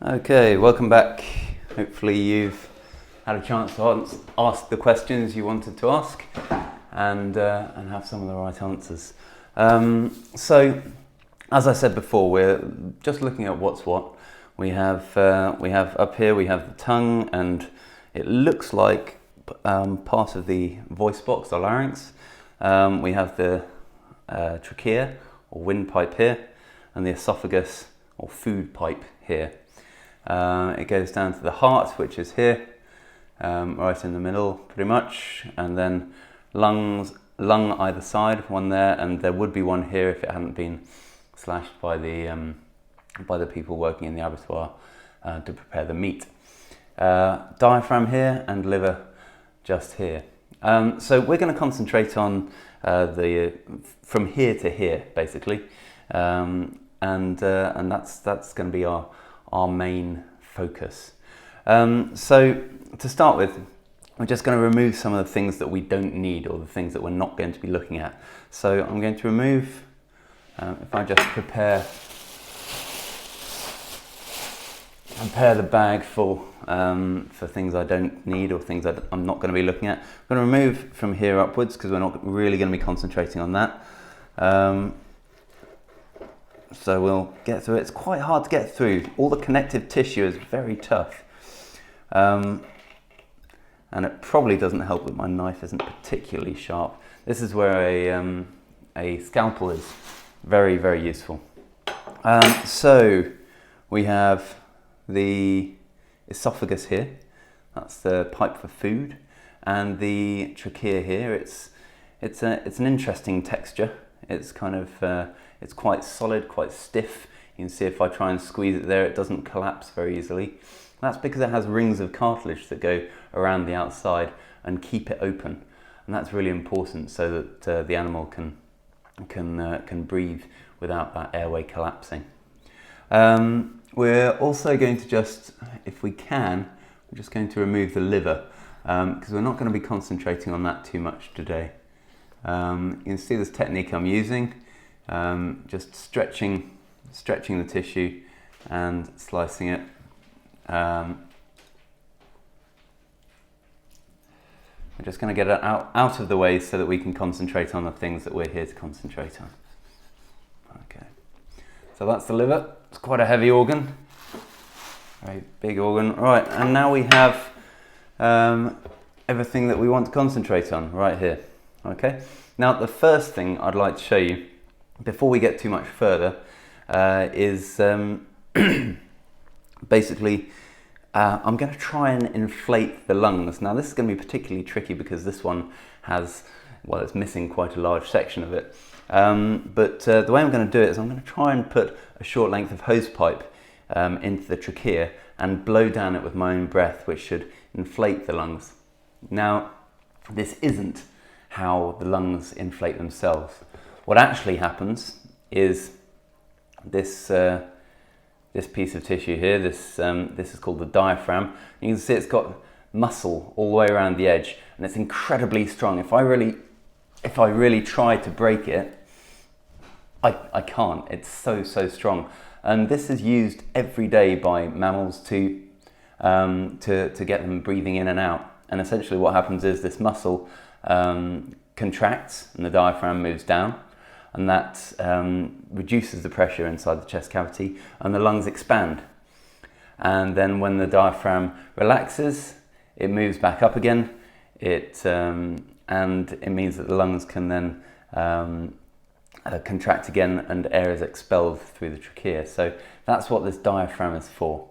Okay, welcome back. Hopefully you've had a chance to ask the questions you wanted to ask and have some of the right answers. So, as I said before, we're just looking at what's what. We have up here, we have the tongue, and it looks like part of the voice box, the larynx. We have the trachea or windpipe here, and the esophagus or food pipe here. It goes down to the heart, which is here, right in the middle pretty much, and then lung either side, one there, and there would be one here if it hadn't been slashed by the people working in the abattoir to prepare the meat. Diaphragm here and liver just here. So we're going to concentrate on from here to here basically, and that's going to be our main focus. So to start with, we're just going to remove some of the things that we don't need, or the things that we're not going to be looking at. So I'm going to remove, if I just prepare the bag for things I don't need or things that I'm not going to be looking at. I'm going to remove from here upwards because we're not really going to be concentrating on that. So we'll get through it. It's quite hard to get through. All the connective tissue is very tough. And it probably doesn't help that my knife isn't particularly sharp. This is where a scalpel is very, very useful. So we have the esophagus here. That's the pipe for food. And the trachea here, it's an interesting texture. It's kind of it's quite solid, quite stiff. You can see if I try and squeeze it there, it doesn't collapse very easily. That's because it has rings of cartilage that go around the outside and keep it open, and that's really important so that the animal can breathe without that airway collapsing. We're also going to if we can, we're just going to remove the liver because we're not going to be concentrating on that too much today. You can see this technique I'm using, just stretching the tissue and slicing it. I'm just going to get it out of the way so that we can concentrate on the things that we're here to concentrate on. Okay, so that's the liver. It's quite a heavy organ, very big organ. Right, and now we have everything that we want to concentrate on right here. Okay, now the first thing I'd like to show you before we get too much further is basically I'm going to try and inflate the lungs. Now this is going to be particularly tricky because this one has, well, it's missing quite a large section of it. But the way I'm going to do it is I'm going to try and put a short length of hose pipe into the trachea and blow down it with my own breath, which should inflate the lungs. Now this isn't how the lungs inflate themselves. What actually happens is this piece of tissue here, this is called the diaphragm. You can see it's got muscle all the way around the edge, and it's incredibly strong. If I really try to break it, I can't. It's so strong, and this is used every day by mammals to get them breathing in and out. And essentially, what happens is this muscle contracts and the diaphragm moves down, and that reduces the pressure inside the chest cavity, and the lungs expand. And then when the diaphragm relaxes, it moves back up again. And it means that the lungs can then contract again, and air is expelled through the trachea. So that's what this diaphragm is for.